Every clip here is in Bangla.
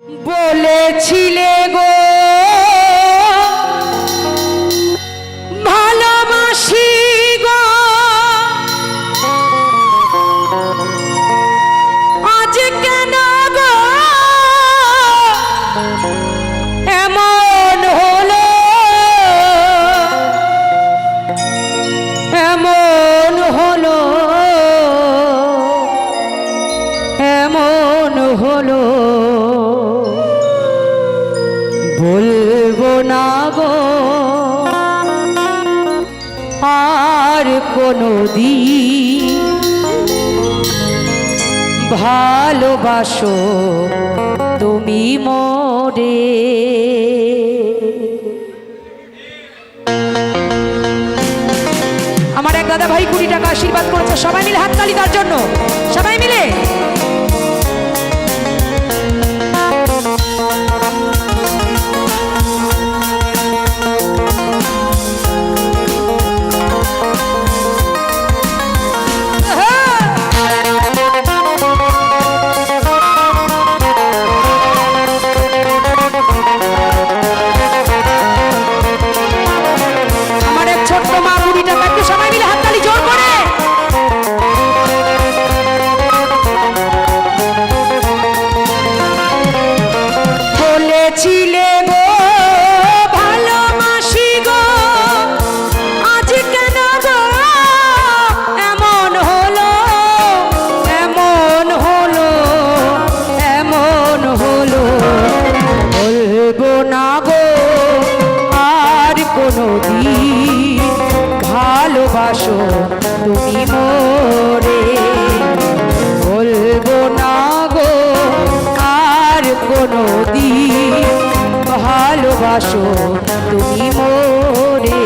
বলেছিলে গো ভালোবাসি গো, আজ কেন গো এমন হলো, এমন হলো, এমন হলো। বলবো না গো আর কোনোদিন, ভালোবাসো তুমি মোরে। আমার এক দাদা ভাই 20 টাকা আশীর্বাদ করেছে, সবাই মিলে হাততালি তার জন্য, সবাই মিলে। ভালোবাসো তুমি মোরে, বলবো না গো আর কোনোদিন, ভালোবাসো তুমি মোরে।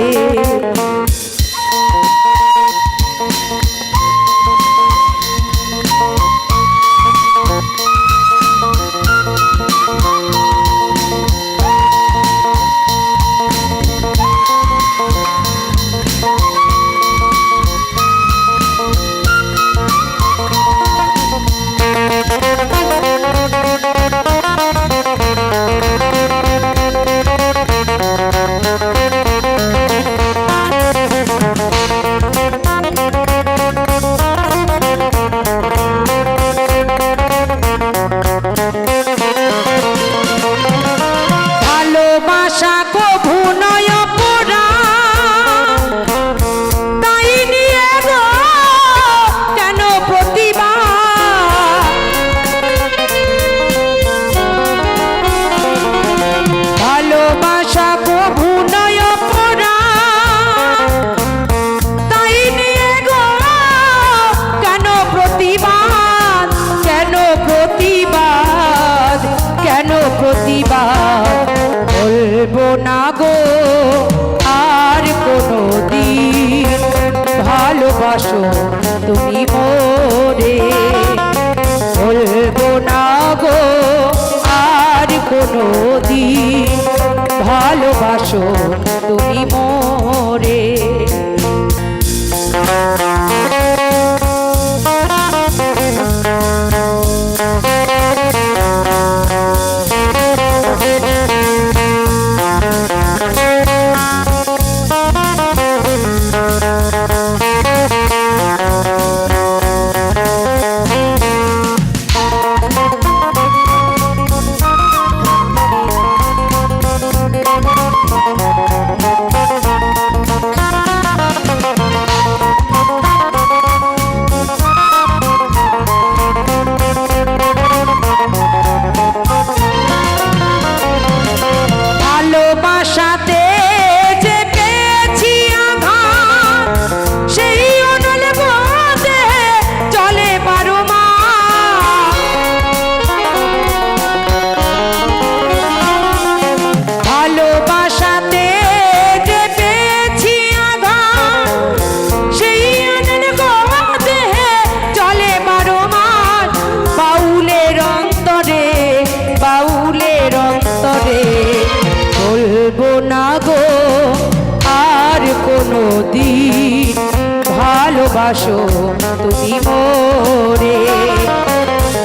বলবো না গো আর কোনোদিন, ভালোবাসো তুমি মোরে, বলবো না গো আর কোনোদিন, ভালোবাসো তুমি মোরে। কোনোদিন ভালোবাসো তুমি মোরে,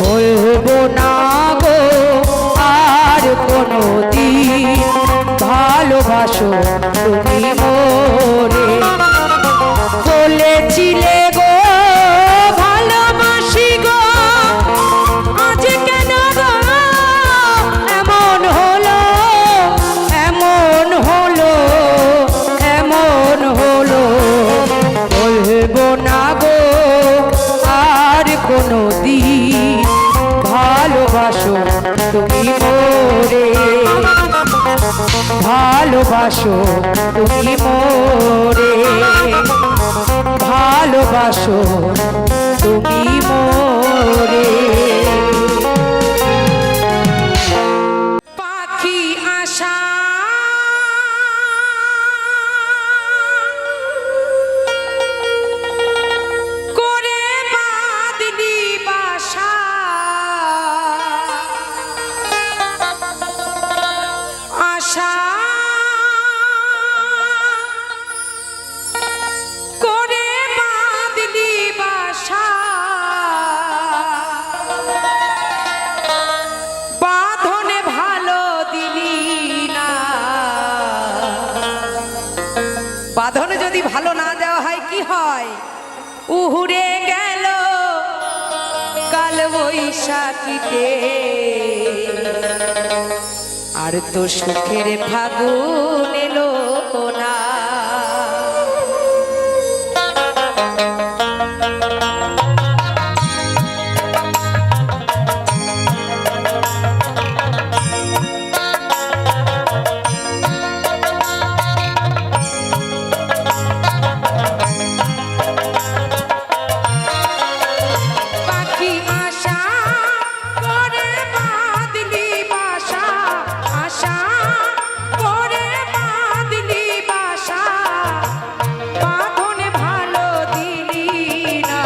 বলবো না গো ভালোবাসো তুমি মোরে বলেছিলে গো ভালোবাসি গো আজ কেন গো এমন হলো এমন হলো এমন হলো বলবো না গো আর কোনো দিন ভালোবাসো তুমি মোরে ভালোবাসো তুমি মোরে ভালোবাসো তুমি মোরে পাখি আশা করে বাঁধলি বাসা আশা করে বাঁধলি বাসা বাঁধনে ভালো দিলি না বাঁধনে যদি ভালো না দেওয়া হয় কি হয় উহুড়ে গেল কাল বৈশাখীতে আর তো সুখের ফাগুন এলো না পাখি আশা করে বাঁধলি বাসা আশা করে বাঁধলি বাসা বাঁধনে ভালো দিলি না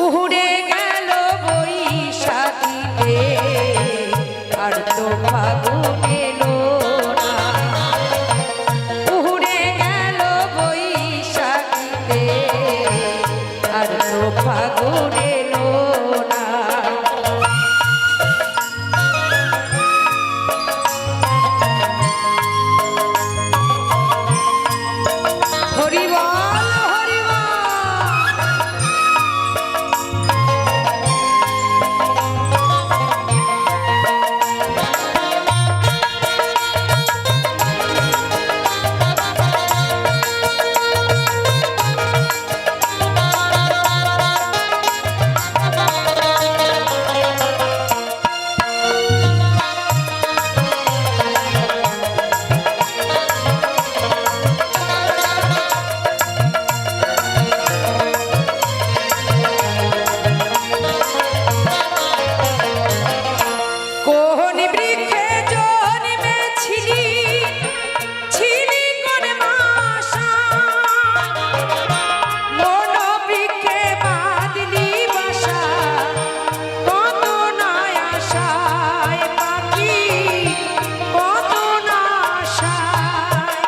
উহুড়ে গেল বৈশাখীতে আর তো ফাগুন এলো না উহুড়ে গেল বৈশাখীতে আর তো ফাগুন এলো না হরি বল হরি বল কোন বৃক্ষে জন্মেছিলি ছিলি কোন মাসা মন বৃক্ষে বাঁধলি বাসা কত না আশায় পাখি কত না আশায়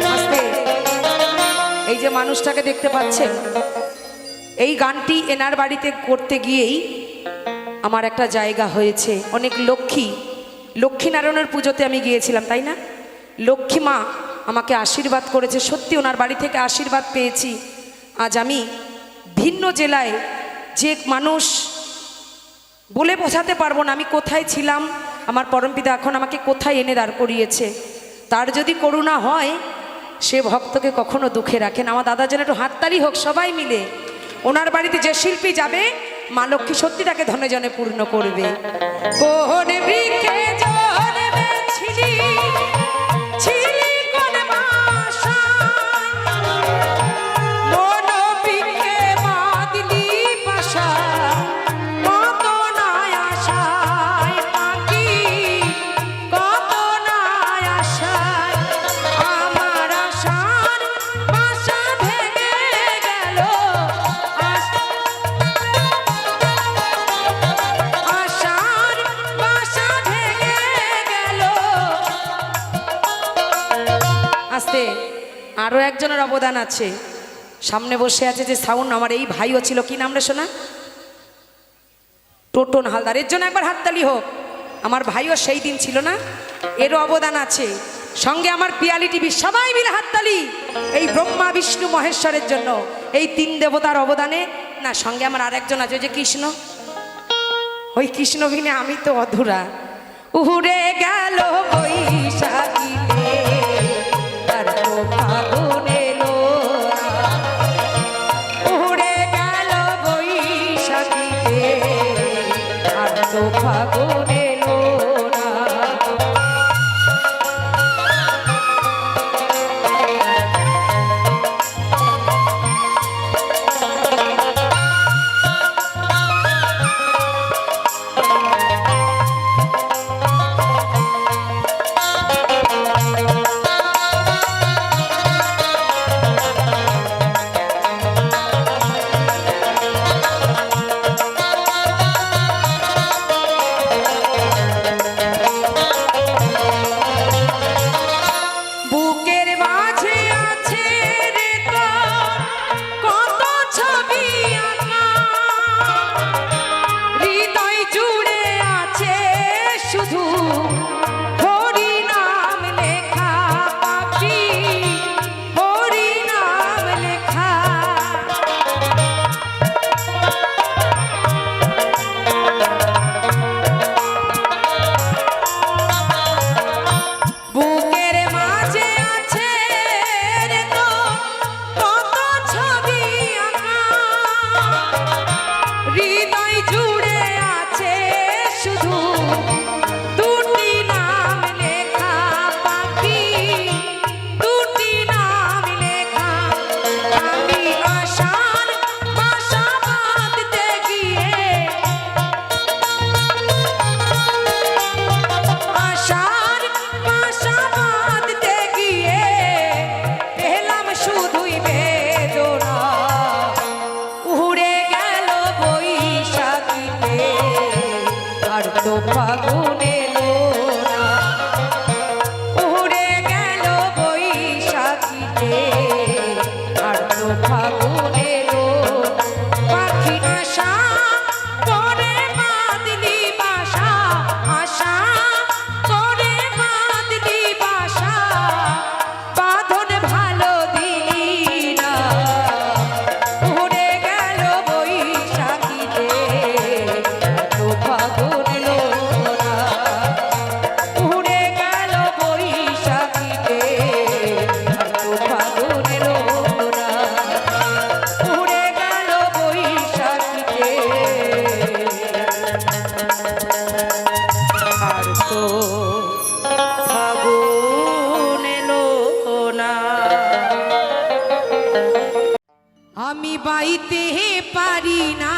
আস্তে এই যে মানুষটাকে দেখতে পাচ্ছেন এই গানটি এনার বাড়িতে করতে গিয়েই আমার একটা জায়গা হয়েছে অনেক লক্ষ্মীনারায়ণের পুজোতে আমি গিয়েছিলাম তাই না লক্ষ্মী মা আমাকে আশীর্বাদ করেছে সত্যি ওনার বাড়ি থেকে আশীর্বাদ পেয়েছি আজ আমি ভিন্ন জেলায় যে মানুষ বলে বোঝাতে পারবো না আমি কোথায় ছিলাম আমার পরমপিতা এখন আমাকে কোথায় এনে দাঁড় করিয়েছে তার যদি করুণা হয় সে ভক্তকে কখনো দুঃখে রাখেন আমার দাদার জন্য একটু হাততালি হোক সবাই মিলে ওনার বাড়িতে যে শিল্পী যাবে মা লক্ষ্মী সত্যি তাকে ধনে জনে পূর্ণ করবে কোন বৃক্ষে জন্মেছিলি ছিলি কোন মাসায় মন বৃক্ষে বাঁধলি বাসা কত না আশায় পাখি কত না আশায় আমার আশার বাসা ভেঙে গেল আশার বাসা ভেঙে গেল আস্তে আরো একজনের অবদান আছে সামনে বসে আছে যে সাউন্ড আমার এই ভাইও ছিল কি নাম রে শোনা টোটন হালদার, এর জন্য একবার হাততালি হোক। আমার ভাইও সেই দিন ছিল না, এরও অবদান আছে। সঙ্গে আমার পিয়ালি টিভি সবাই মিলে হাততালি এই ব্রহ্মা বিষ্ণু মহেশ্বরের জন্য, এই তিন দেবতার অবদানে। না, সঙ্গে আমার আরেকজন আছে, ওই যে কৃষ্ণ, ওই কৃষ্ণ বিনে আমি তো অধুরা। উড়ে গেল বৈশাখীতে আর তো ফাগুন এলো না, উড়ে গেল বৈশাখীতে আর তো ফাগুন এলো না। ফাগুন এলো না, উড়ে গেল বৈশাখীতে আর তো ফাগুন এলো। পাখি আশা করে বাঁধলি বাসা, আশা করে বাঁধলি বাসা, বাঁধন ভালো দিলি না, উড়ে গেল বৈশাখীতে তো ফাগুন আমি বাইতে পারি না,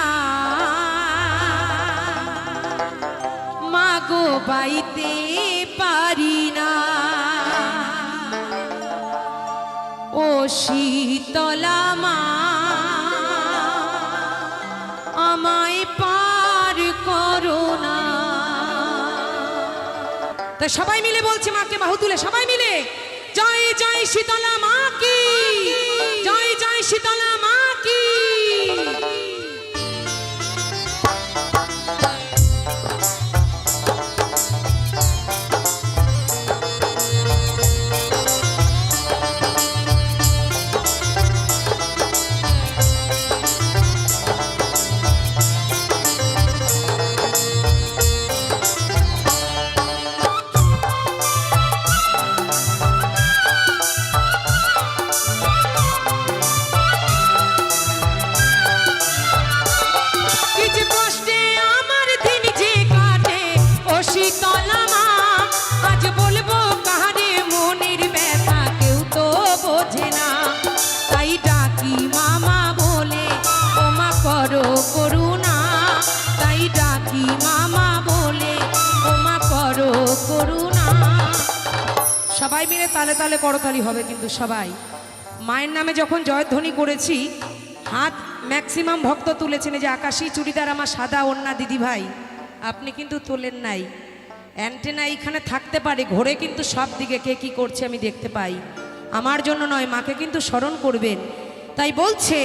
মাগো বাইতে পারি না, ও শীতলা মা আমায় পার করো না। তা সবাই মিলে বলছে, মাকে বাহু তুলে সবাই মিলে জয় জয় শীতলা মা কি, জয় জয় শীতলা মা কি। করুণা তাই ডাকি মামা বলে, ওমা করো করুণা। সবাই মিলে তালে তালে করতালি হবে কিন্তু সবাই। মায়ের নামে যখন জয়ধ্বনি করেছি, হাত ম্যাক্সিমাম ভক্ত তুলেছেন। যে আকাশী চুড়িদার আমার সাদা ওড়না দিদি ভাই, আপনি কিন্তু তোলেন নাই। অ্যান্টেনা এইখানে থাকতে পারে, ঘোরে কিন্তু সব দিকে কে কি করছে আমি দেখতে পাই। আমার জন্য নয়, মাকে কিন্তু স্মরণ করবেন। তাই বলছে,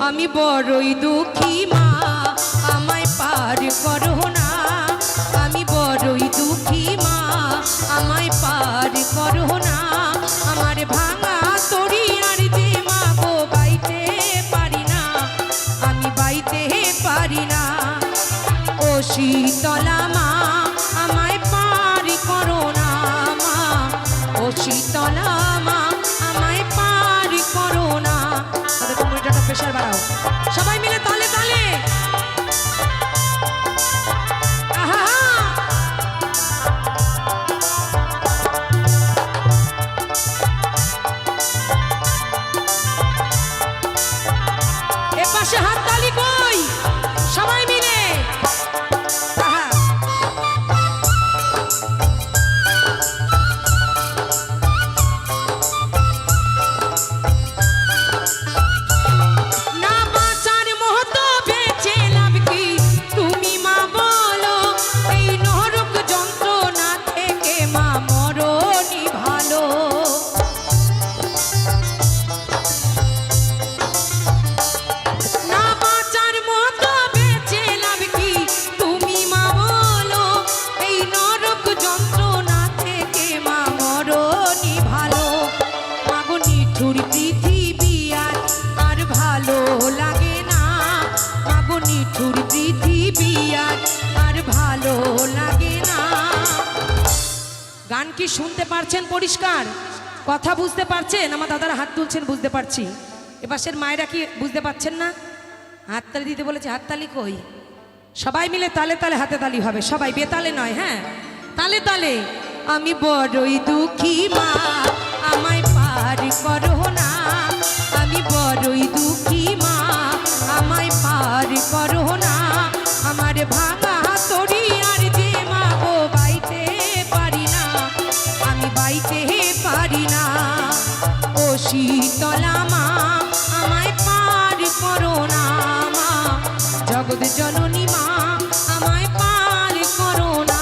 আমি বড়ই দুঃখী মা আমায় পার পার করো না, আমি বড়ই দুঃখী মা, আমায় পার করো না। আমার ভাঙা তরি আর যে মা গো বাইতে পারি না, আমি বাইতে পারি না। ও শীতলা মা আমায় পার করো না মা, ও শীতলা মা আমায় পার করো না। তাদের কোমরটা প্রেশার বাড়াও, সবাই মিলে তালে তালে। এপাশে হাততালি কই, সবাই মিলে। গান কি শুনতে পারছেন পরিষ্কার? কথা বুঝতে পারছেন? আমার দাদারা হাত তুলছেন, বুঝতে পারছি। এপাশের মায়েরা কি বুঝতে পারছেন না? হাততালি দিতে বলেছে, হাততালি কই? সবাই মিলে তালে তালে হাতে তালি হবে, সবাই বেতালে নয়, হ্যাঁ তালে তালে। আমি বড়ই দুঃখী মা, আমায় পার করো না, আমি বড়ই দুঃখী মা, আমায় পার করো না। আমার ভাঙা তরি আর যে মা গো বাইতে পারি না, আমি বাইতে পারি না। ও শীতলা মা আমায় পার করো না মা, জগৎ জননী মা আমায় পার করো না।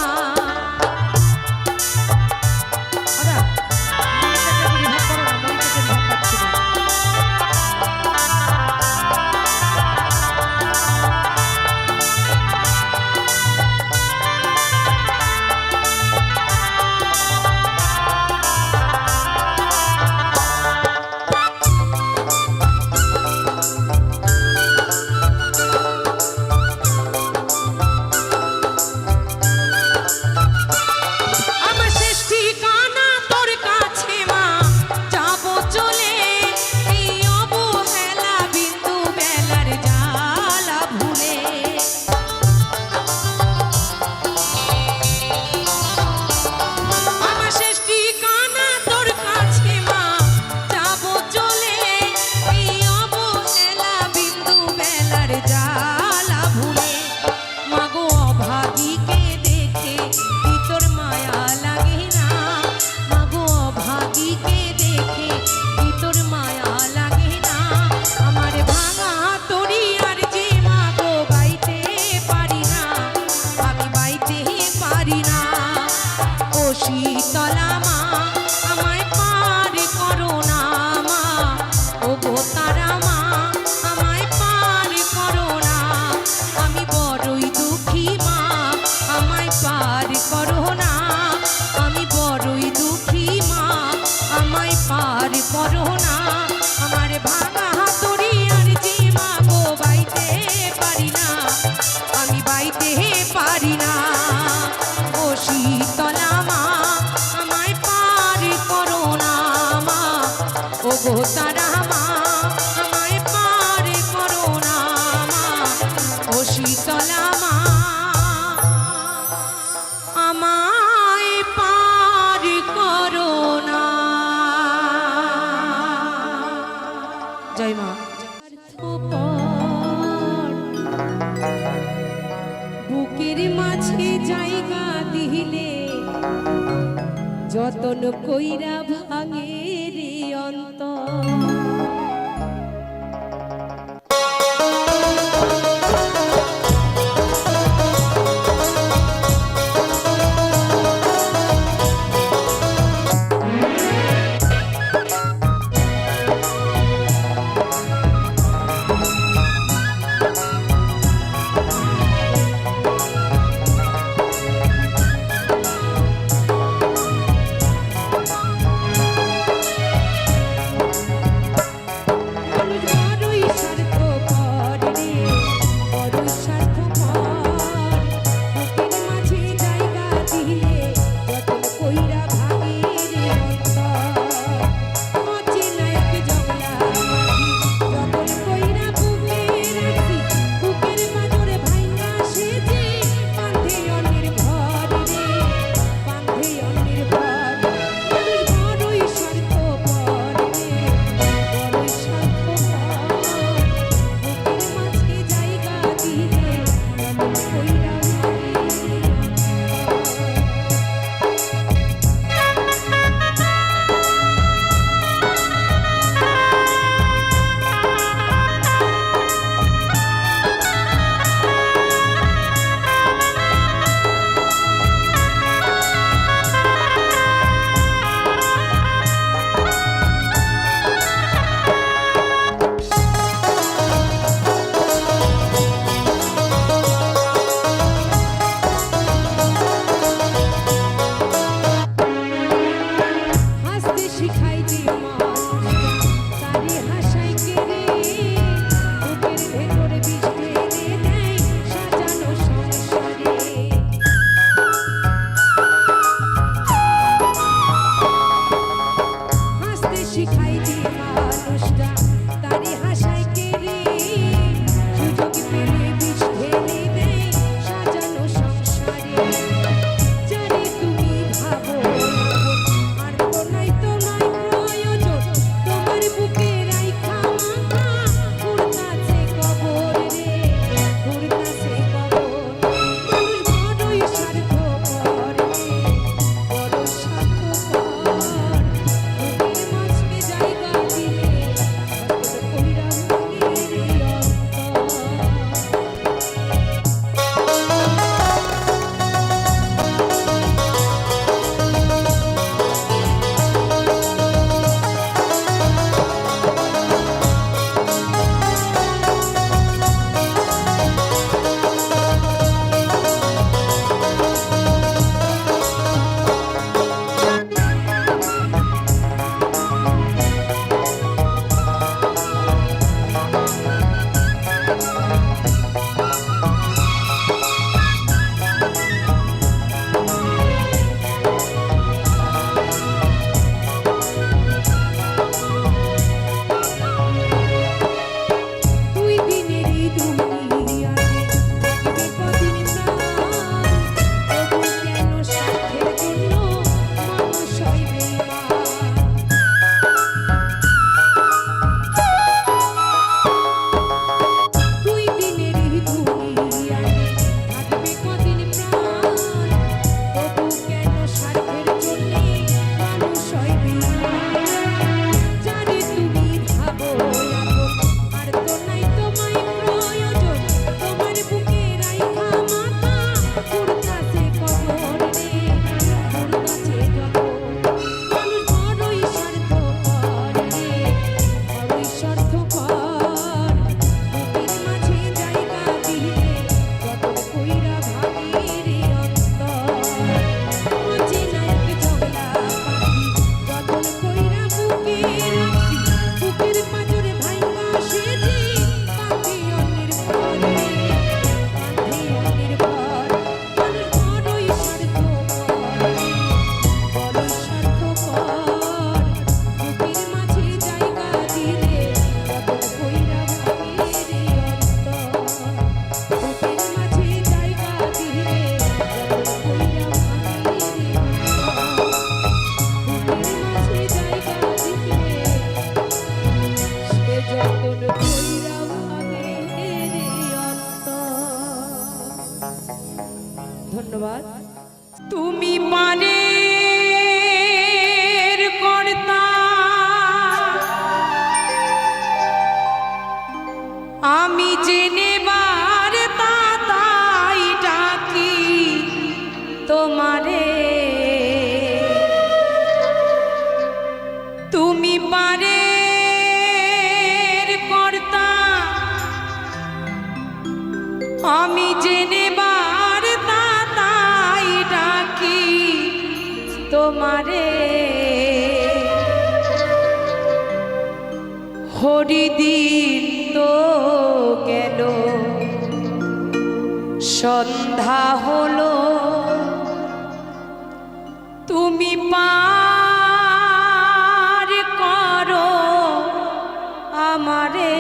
শীতলা মা আমায় পার করো না মা, ও গো তারা মা আমায় পার করো না। আমি বড়ই দুঃখী মা, আমায় পার করো না, আমি বড়ই দুঃখী মা, আমায় পার করো না। আমার ভাঙা হাতুড়ি আর যে মা গো বাইতে পারি না, আমি বাইতে পারি না। ও শীতলা মা আমায় পার করো না মা, ও গো তারা মা আমায় পার করো না মা, ও শীতলা মা আমায় পার করো না। জয় মা। বুকের মাঝে জায়গা দিলে যতন কইরা ভাঙে রে অন্তর। ধন্যবাদ। তুমি পারের কর্তা, আমি জেনেবার তাই ডাকি তোমারে। তুমি পারের কর্তা, আমি জেনেবার তাই ডাকি তোমারে। হরিদিন তো গেল, সন্ধ্যা হলো, তুমি পার করো আমারে।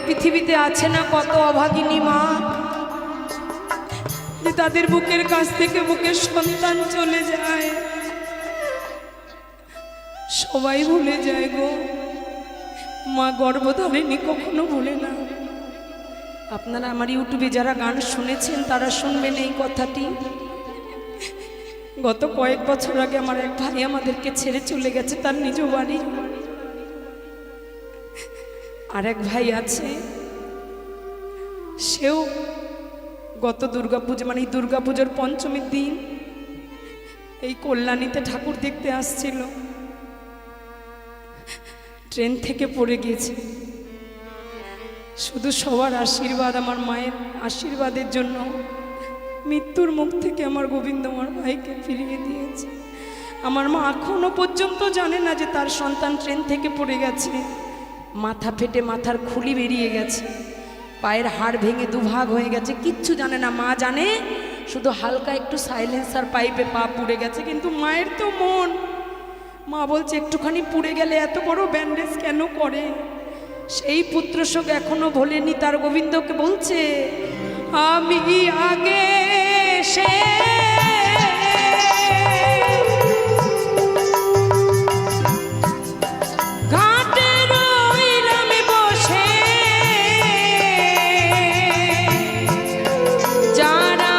পৃথিবীতে আছে না কত অভাগিনী মা, যে তাদের বুকের কাছ থেকে বুকের সন্তান চলে যায়, সবাই ভুলে যায় গো। মা গর্ভধারিণী কখনো ভুলে না। আপনারা আমার ইউটিউবে যারা গান শুনেছেন তারা শুনবেন এই কথাটি। গত কয়েক বছর আগে আমার এক ভাই আমাদেরকে ছেড়ে চলে গেছে তার নিজ বাড়ি। আর এক ভাই আছে, সেও গত দুর্গাপুজো মানে দুর্গাপুজোর পঞ্চমীর দিন এই কল্যাণীতে ঠাকুর দেখতে আসছিল, ট্রেন থেকে পড়ে গিয়েছে। শুধু সবার আশীর্বাদ, আমার মায়ের আশীর্বাদের জন্য মৃত্যুর মুখ থেকে আমার গোবিন্দ আমার ভাইকে ফিরিয়ে দিয়েছে। আমার মা এখনো পর্যন্ত জানে না যে তার সন্তান ট্রেন থেকে পড়ে গেছে, মাথা ফেটে মাথার খুলি বেরিয়ে গেছে, পায়ের হাড় ভেঙে দুভাগ হয়ে গেছে, কিচ্ছু জানে না। মা জানে শুধু হালকা একটু সাইলেন্সার পাইপে পা পুড়ে গেছে, কিন্তু মায়ের তো মন, মা বলছে একটুখানি পুড়ে গেলে এত বড় ব্যান্ডেজ কেন করে। সেই পুত্র শোক এখনো ভোলেনি, তার গোবিন্দকে বলছে আমি আগে সে যারা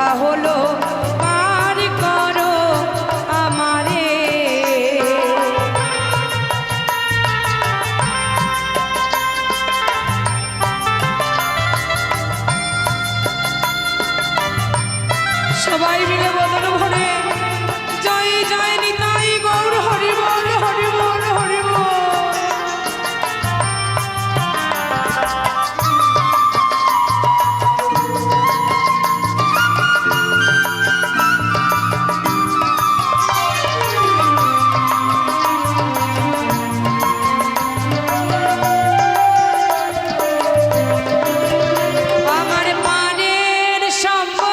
ক্ষমা হলো পার করো আমারে। সবাই মিলে বদন ভরে জয় জয় নিতাই গৌর হরি বল হরি বল হরি বল। আমার পানের সম্বল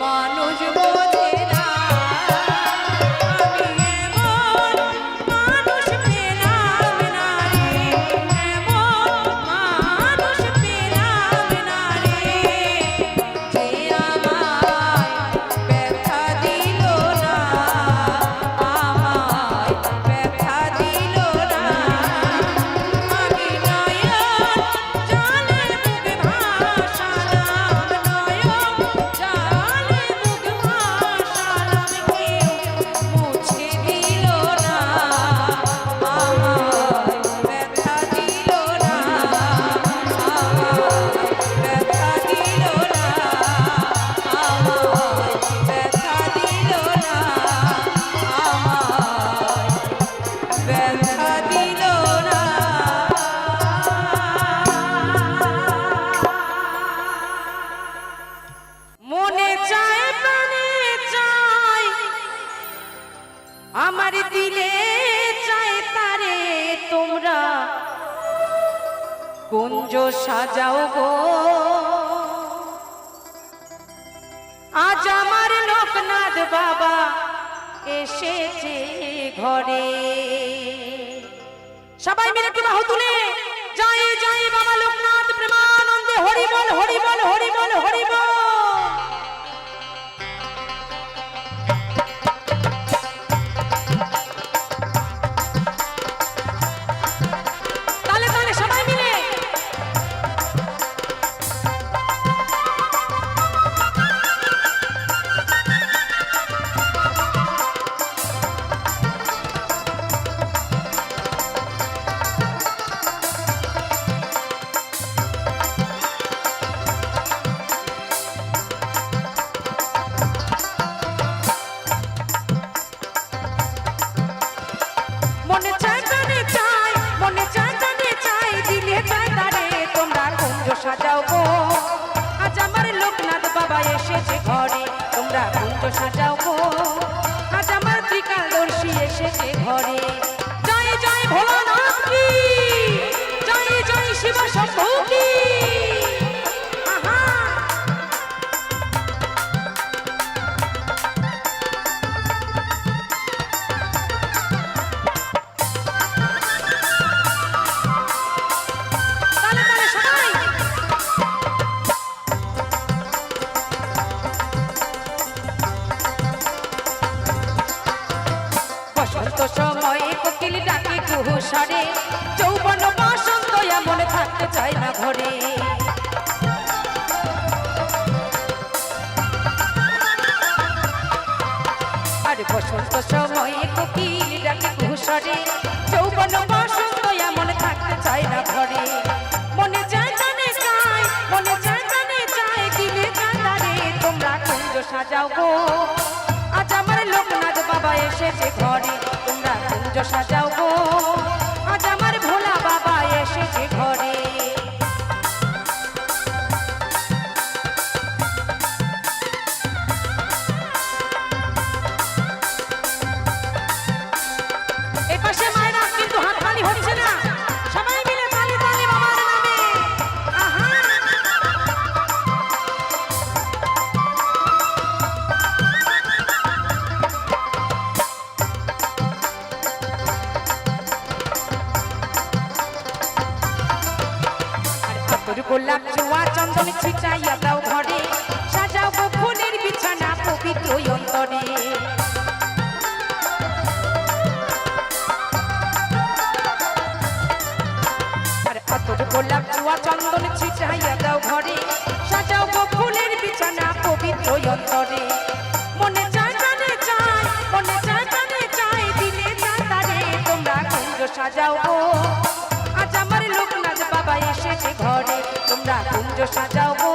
মানুষ বোঝে না আমি এমন মানুষ পেলাম না রে এমন মানুষ পেলাম না রে যে আমায় ব্যথা দিল না আমায় ব্যথা দিল না আমি নয়ন জলে বুক ভাসালাম নয়ন জলে বুক ভাসালাম কেউ মুছে দিল না আমায় ব্যথা দিল না আমায় ব্যথা দিল না আমায় ব্যথা দিল না আমায় ব্যথা দিল না মনে চায় প্রাণে চায় আমার দিলে চায় তারে তোমরা কুঞ্জ সাজাও গো আজ আমার লোকনাথ বাবা এসেছে ঘরে সবাই মিলে একটু বাহু তুলে জয় জয় বাবা লোকনাথ প্রেমানন্দে হরি বল হরি বল হরি বল হরি বল তালে তালে সবাই মিলে মনে চায় প্রাণে চায় মনে চায় প্রাণে চায় দিলে চায় তারে তোমরা কুঞ্জ সাজাও গো আজ আমার লোকনাথ বাবা এসেছে ঘরে তোমরা কুঞ্জ সাজাও গো আজ আমার ত্রিকালদর্শী এসেছে ঘরে জয় জয় ভোলানাথ কি জয় জয় শিব শম্ভু কি আহা তালে তালে সবাই বসন্ত সময়ে কোকিল ডাকে কুহুসারে যৌবন বসন্ত এমন থাকতে চায় না ঘরে আর বসন্ত সময়ে কোকিল ডাকে কুহুসারে যৌবন বসন্ত এমন থাকতে চায় না ঘরে মনে চায় জানে চায় মনে চায় জানে চায় দিলে চায় তারে তোমরা কুঞ্জ সাজাও গো আজ আমার লোকনাথ বাবা এসেছে ঘরে তোমরা কুঞ্জ সাজাও গো আজ আমার ভোলা বাবা এসেছে ঘরে এপাশে মায়েরা কিন্তু হাততালি হচ্ছে না সবাই মিলে তালি তালি বাবার নামে আহা তোর গোলাপ জোয়া চন্দন ছিটাইয়া দাও ঘরে সাজাও গো ফুলের বিছানা পবিত্র অন্তরে আর তোর গোলাপ জোয়া চন্দন ছিটাইয়া দাও ঘরে সাজাও গো ফুলের বিছানা পবিত্র অন্তরে মনে চায় জানে চায় মনে চায় জানে চায় দিলে চায় তারে তোমরা কুঞ্জ সাজাও গো আজ আমার লোকনাথ বাবা এসেছে ঘরে তোমরা কুঞ্জ সাজাও গো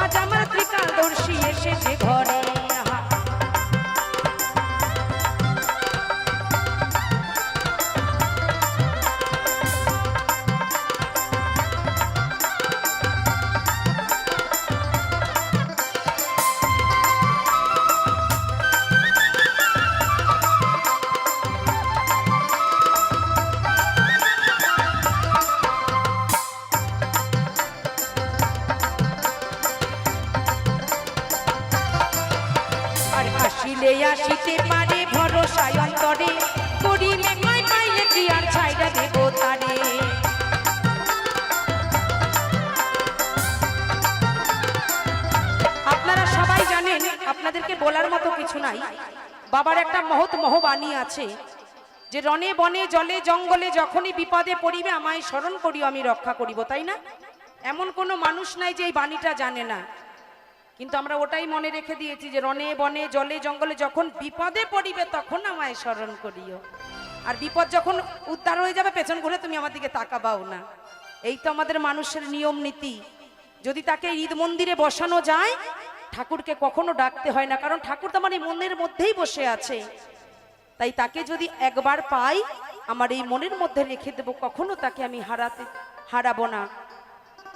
আজ আমার ত্রিকালদর্শী এসেছে ঘরে আহা আর আসিলে আসিতে পারে ভরসায় অন্তরে, করিলে কয় পাইলে কি আর ছাইড়া দেব তারে। আপনারা সবাই জানেন, আপনাদেরকে বলার মতো কিছু নাই, বাবার একটা মহৎ মহবাণী আছে যে রণে বনে জলে জঙ্গলে যখনই বিপদে পড়িবে আমায় স্মরণ করিও আমি রক্ষা করিব, তাই না? এমন কোনো মানুষ নাই যে এই বাণীটা জানে না, কিন্তু আমরা ওটাই মনে রেখে দিয়েছি যে রণে বনে জলে জঙ্গলে যখন বিপদে পড়িবে তখন আমায় স্মরণ করিও, আর বিপদ যখন উদ্ধার হয়ে যাবে পেছন ঘুরে তুমি আমার দিকে তাকাবাও না। এই তো আমাদের মানুষের নিয়ম নীতি। যদি তাকে ঈদ মন্দিরে বসানো যায় ঠাকুরকে কখনো ডাকতে হয় না, কারণ ঠাকুর তো আমার এই মনের মধ্যেই বসে আছে। তাই তাকে যদি একবার পাই আমার এই মনের মধ্যে রেখে দেব, কখনো তাকে আমি হারাবো না।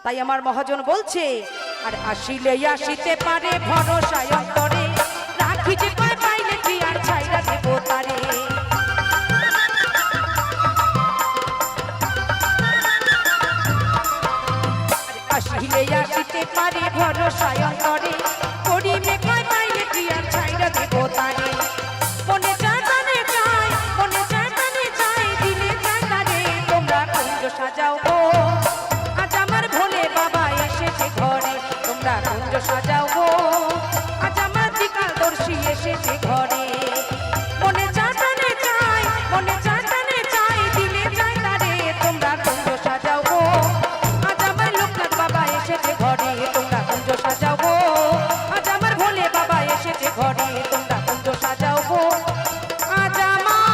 তাই আমার মহাজন বলছে আর আসিলে আসিতে পারে ভরসায় অন্তরে, রাখিতে কয় পাইলে কি আর ছাইড়া দেব তারে। আসিলে আসিতে পারে ভরসায় অন্তরে, করিলে কয় পাইলে কি আর ছাইড়া দেব তারে। মনে চায় তানে চায়, মনে চায় তানে চায়, দিলে চায় তারে তোমরা কুঞ্জ সাজাও গো। আজ আমার ভোলে বাবা এসেছে ঘরে, তোমরা কুঞ্জ সাজাও গো। আজ আমার বিকাল দর্শী এসেছে ঘরে। মনে চায় তানে চায়, মনে চায় তানে চায়, দিলে চায় তারে তোমরা কুঞ্জ সাজাও গো। আজ আমার লোকনাথ বাবা এসেছে ঘরে, তোমরা কুঞ্জ সাজাও গো। আজ আমার ভোলে বাবা এসেছে ঘরে, তোমরা কুঞ্জ সাজাও গো। আজ আমার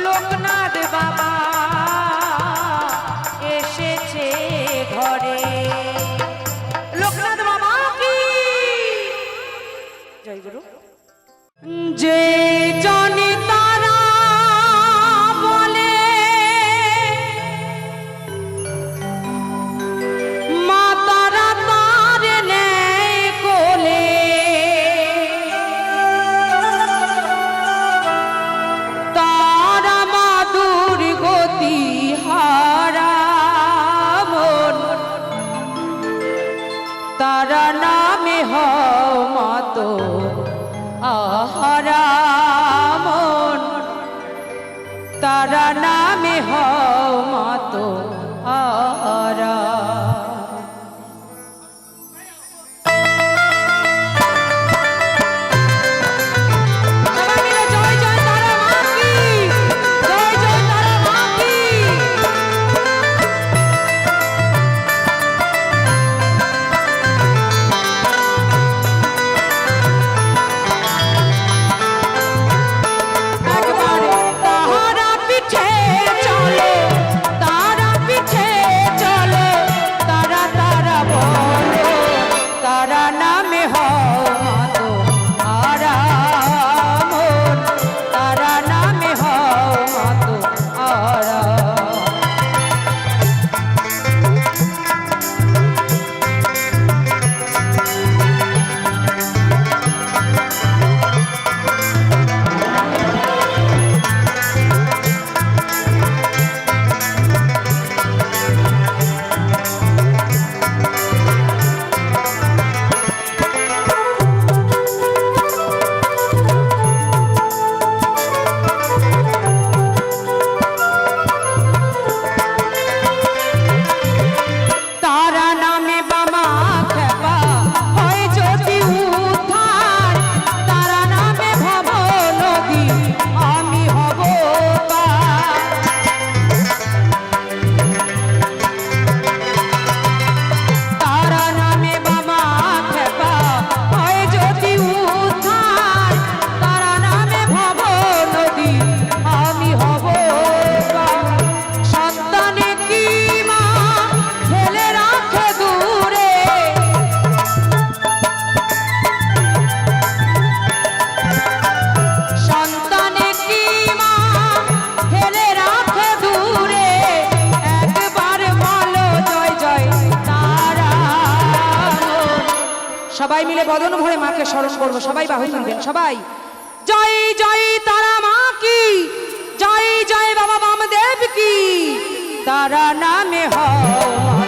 লোকনাথ বাবা এসেছে ঘরে। লোকনাথ বাবা কি জয় গুরু। যে জানে তারা বলে মা তারা তার নেয় কোলে, তারা মাদুর গতি হারা মন, তারা নামে হও মাতো আহারা মন, তারা নামে হও মাতো আহারা। সবাই মিলে জয় জয় তারা মা কি, জয় জয় তারা মা কি। একবারে তাহারা পিছে চলো, তারা পিছে চলো, তারা তারা বলো, তারা নামে হও মাতো আরা মন, তারা নামে হও মাতো আরা। তারা নামে বামা খেপা হয় যদি উদ্ধার, তারা নামে ভব নদী আমি হব পার। তারা নামে বামা খেপা হয় যদি উদ্ধার, তারা নামে ভব নদী আমি হব পার। সন্তানে কি মা ফেলে রাখে দূরে, সন্তানে কি মা ফেলে রাখে দূরে, একবার বলো জয় জয় তারা মন। সবাই মিলে বদন ভরে মাকে স্মরণ করবো, সবাই বাহু তুলবেন, সবাই জয় জয় তারা মা কি, জয় জয় বাবা বামদেব কি, তারা নামে হও